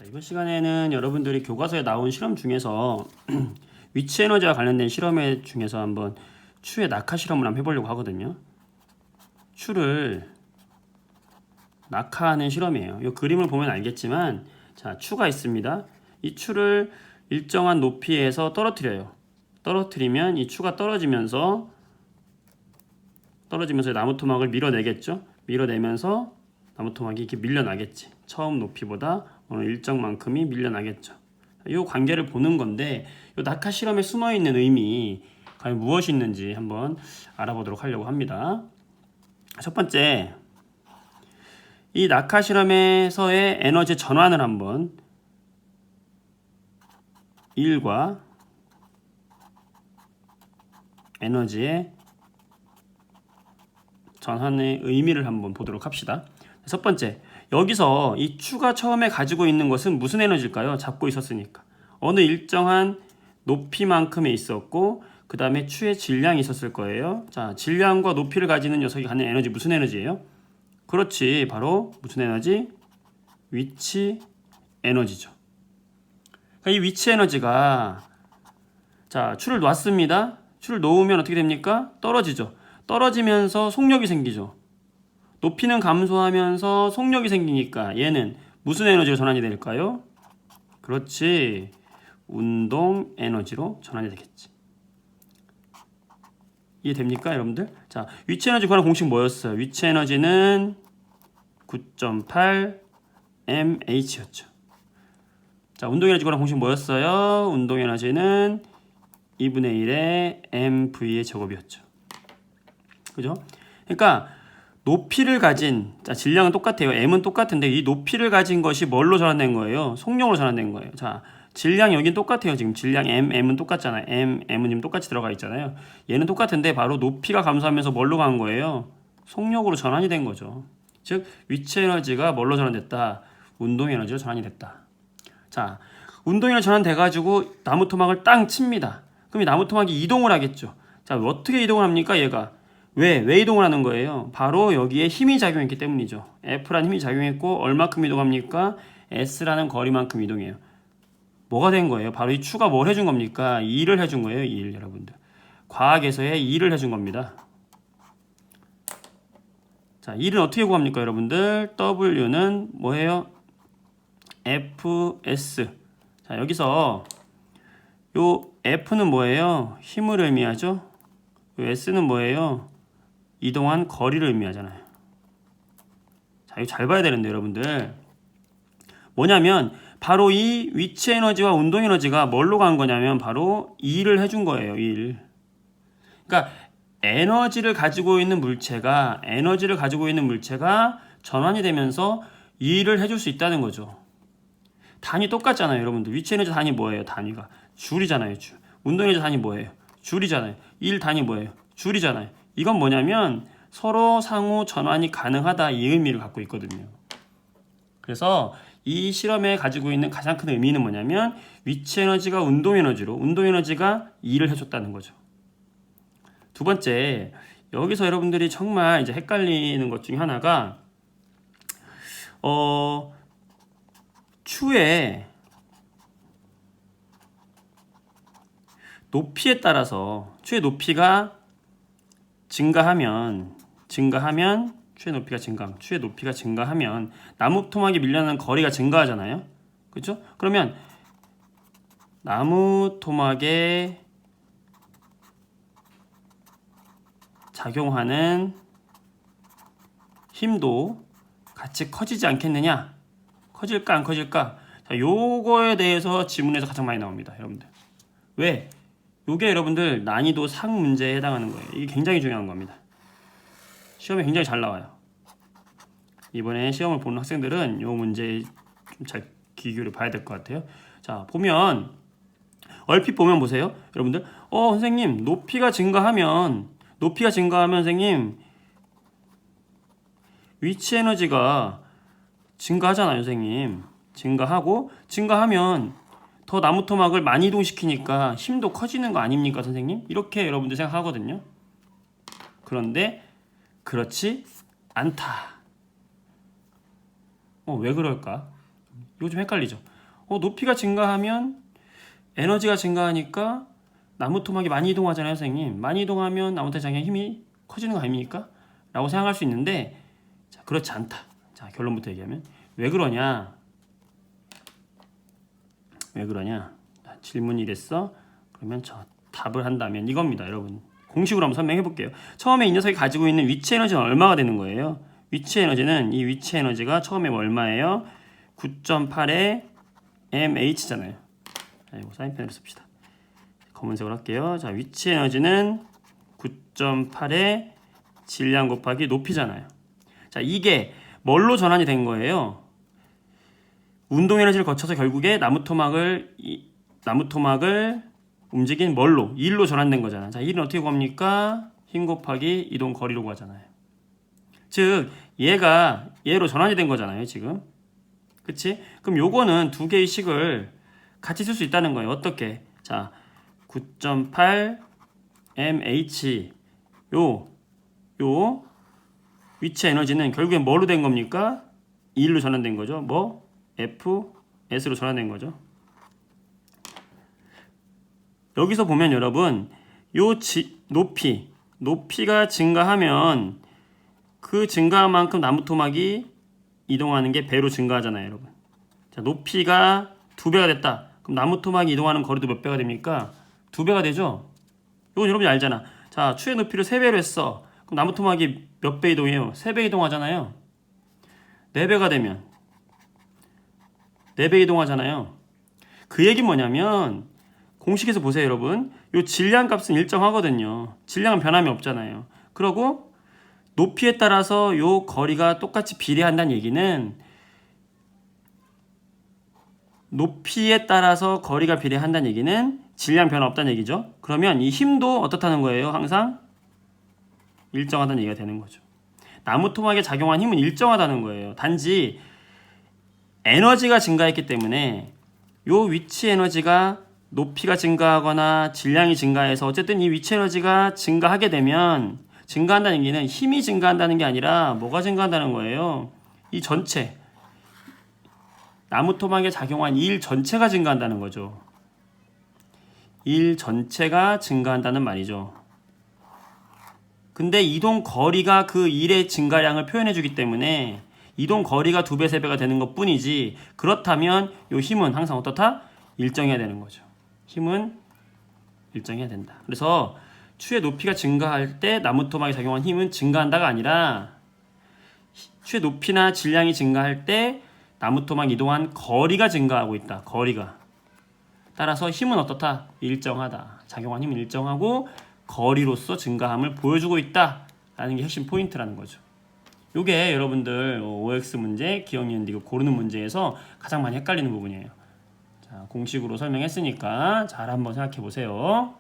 이번 시간에는 여러분들이 교과서에 나온 실험 중에서 위치 에너지와 관련된 실험 중에서 한번 추의 낙하 실험을 한번 해보려고 하거든요. 추를 낙하하는 실험이에요. 이 그림을 보면 알겠지만, 자, 추가 있습니다. 이 추를 일정한 높이에서 떨어뜨려요. 떨어뜨리면 이 추가 떨어지면서 나무 토막을 밀어내겠죠. 밀어내면서 나무 토막이 이렇게 밀려나겠지. 처음 높이보다 어느 일정만큼이 밀려나겠죠. 이 관계를 보는 건데, 이 낙하 실험에 숨어 있는 의미 과연 무엇이 있는지 한번 알아보도록 하려고 합니다. 첫 번째, 이 낙하 실험에서의 에너지 전환을 한번 일과 에너지의 전환의 의미를 한번 보도록 합시다. 첫 번째, 여기서 이 추가 처음에 가지고 있는 것은 무슨 에너지일까요? 잡고 있었으니까. 어느 일정한 높이만큼에 있었고, 그 다음에 추의 질량이 있었을 거예요. 자, 질량과 높이를 가지는 녀석이 갖는 에너지 무슨 에너지예요? 그렇지, 바로 무슨 에너지? 위치 에너지죠. 그러니까 이 위치 에너지가, 자, 추를 놨습니다. 추를 놓으면 어떻게 됩니까? 떨어지죠. 떨어지면서 속력이 생기죠. 높이는 감소하면서 속력이 생기니까 얘는 무슨 에너지로 전환이 될까요? 그렇지, 운동 에너지로 전환이 되겠지. 이해됩니까, 여러분들? 자, 위치 에너지 구하는 공식 뭐였어요? 위치 에너지는 9.8 mh였죠. 자, 운동 에너지 구하는 공식 뭐였어요? 운동 에너지는 2분의 1의 mv의 제곱이었죠. 그죠? 그러니까 높이를 가진, 자, 질량은 똑같아요. m은 똑같은데 이 높이를 가진 것이 뭘로 전환된 거예요? 속력으로 전환된 거예요. 자, 질량 여긴 똑같아요. 지금 질량 m은 똑같잖아요. m은 지금 똑같이 들어가 있잖아요. 얘는 똑같은데 바로 높이가 감소하면서 뭘로 간 거예요? 속력으로 전환이 된 거죠. 즉 위치 에너지가 뭘로 전환됐다? 운동 에너지로 전환이 됐다. 자, 운동 에너지 전환돼 가지고 나무 토막을 땅 칩니다. 그럼 이 나무 토막이 이동을 하겠죠. 자, 어떻게 이동을 합니까? 얘가 왜 이동을 하는 거예요? 바로 여기에 힘이 작용했기 때문이죠. F라는 힘이 작용했고 얼마큼 이동합니까? S라는 거리만큼 이동해요. 뭐가 된 거예요? 바로 이 추가 뭘 해준 겁니까? 2를 해준 거예요. 2를, 여러분들. 과학에서의 2를 해준 겁니다. 자, 2를 어떻게 구합니까, 여러분들? W는 뭐예요? Fs. 자, 여기서 요 F는 뭐예요? 힘을 의미하죠? 요 S는 뭐예요? 이동한 거리를 의미하잖아요. 자, 이거 잘 봐야 되는데, 여러분들. 뭐냐면 바로 이 위치 에너지와 운동 에너지가 뭘로 간 거냐면 바로 2를 해준 거예요. 2를. 그러니까 에너지를 가지고 있는 물체가 전환이 되면서 2를 해줄 수 있다는 거죠. 단위 똑같잖아요, 여러분들. 위치 에너지 단위 뭐예요? 단위가 줄이잖아요, 줄. 운동 에너지 단위 뭐예요? 줄이잖아요. 1 단위 뭐예요? 줄이잖아요. 이건 뭐냐면 서로 상호 전환이 가능하다, 이 의미를 갖고 있거든요. 그래서 이 실험에 가지고 있는 가장 큰 의미는 뭐냐면 위치 에너지가 운동 에너지가 2를 해줬다는 거죠. 두 번째, 여기서 여러분들이 정말 이제 헷갈리는 것 중에 하나가 추의 높이에 따라서 추의 높이가 증가하면 추의 높이가 증가하면 나무 토막이 밀려나는 거리가 증가하잖아요. 그렇죠? 그러면 나무 토막에 작용하는 힘도 같이 커지지 않겠느냐? 커질까 안 커질까? 자, 요거에 대해서 지문에서 가장 많이 나옵니다, 여러분들. 왜? 요게 여러분들 난이도 상 문제에 해당하는 거예요. 이게 굉장히 중요한 겁니다. 시험에 굉장히 잘 나와요. 이번에 시험을 보는 학생들은 요 문제에 좀 잘 귀 기울여 봐야 될 것 같아요. 자, 보면 얼핏 보면 보세요, 여러분들. 선생님, 높이가 증가하면 선생님 위치 에너지가 증가하잖아요, 선생님. 증가하면 더 나무 토막을 많이 이동시키니까 힘도 커지는 거 아닙니까, 선생님? 이렇게 여러분들 생각하거든요. 그런데 그렇지 않다. 왜 그럴까? 이거 좀 헷갈리죠. 높이가 증가하면 에너지가 증가하니까 나무 토막이 많이 이동하잖아요, 선생님. 많이 이동하면 나무 토막 장의 힘이 커지는 거 아닙니까? 라고 생각할 수 있는데 자, 그렇지 않다. 자, 결론부터 얘기하면 왜 그러냐? 왜 그러냐? 자, 질문이 됐어. 그러면 저 답을 한다면 이겁니다, 여러분. 공식으로 한번 설명해 볼게요. 처음에 이 녀석이 가지고 있는 위치 에너지는 얼마가 되는 거예요? 위치 에너지는 이 위치 에너지가 처음에 얼마예요? 9.8의 mh잖아요. 자, 이거 사인펜으로 씁시다. 검은색으로 할게요. 자, 위치 에너지는 9.8의 질량 곱하기 높이잖아요. 자, 이게 뭘로 전환이 된 거예요? 운동 에너지를 거쳐서 결국에 나무 토막을 움직인 뭘로? 1로 전환된 거잖아. 자, 1은 어떻게 구합니까? 힘 곱하기 이동 거리로 구하잖아요. 즉, 얘가 얘로 전환이 된 거잖아요, 지금. 그치? 그럼 요거는 두 개의 식을 같이 쓸 수 있다는 거예요. 어떻게? 자, 9.8 mh 요 위치 에너지는 결국엔 뭐로 된 겁니까? 1로 전환된 거죠. 뭐? fs로 전환된 거죠. 여기서 보면 여러분 요 높이가 증가하면 그 증가한 만큼 나무 토막이 이동하는 게 배로 증가하잖아요, 여러분. 자, 높이가 2배가 됐다. 그럼 나무 토막이 이동하는 거리도 몇 배가 됩니까? 2배가 되죠? 이건 여러분이 알잖아. 자, 추의 높이를 3배로 했어. 그럼 나무 토막이 몇 배 이동해요? 3배 이동하잖아요. 4배가 되면 4배 이동하잖아요. 그 얘기 뭐냐면 공식에서 보세요, 여러분. 요 질량 값은 일정하거든요. 질량은 변함이 없잖아요. 그러고 높이에 따라서 요 거리가 똑같이 비례한다는 얘기는 높이에 따라서 거리가 비례한다는 얘기는 질량 변화 없다는 얘기죠. 그러면 이 힘도 어떻다는 거예요? 항상 일정하다는 얘기가 되는 거죠. 나무 토막에 작용한 힘은 일정하다는 거예요. 단지 에너지가 증가했기 때문에 요 위치 에너지가 높이가 증가하거나 질량이 증가해서 어쨌든 이 위치 에너지가 증가하게 되면 증가한다는 얘기는 힘이 증가한다는 게 아니라 뭐가 증가한다는 거예요? 이 전체 나무 토막에 작용한 일 전체가 증가한다는 거죠. 일 전체가 증가한다는 말이죠. 근데 이동 거리가 그 일의 증가량을 표현해 주기 때문에 이동 거리가 2배, 3배가 되는 것 뿐이지 그렇다면 이 힘은 항상 어떻다? 일정해야 되는 거죠. 힘은 일정해야 된다. 그래서 추의 높이가 증가할 때 나무 토막에 작용한 힘은 증가한다가 아니라 추의 높이나 질량이 증가할 때 나무 토막 이동한 거리가 증가하고 있다. 거리가. 따라서 힘은 어떻다? 일정하다. 작용한 힘은 일정하고 거리로서 증가함을 보여주고 있다. 라는 게 핵심 포인트라는 거죠. 요게 여러분들 OX 문제, 기억, 니은, 디귿 고르는 문제에서 가장 많이 헷갈리는 부분이에요. 자, 공식으로 설명했으니까 잘 한번 생각해 보세요.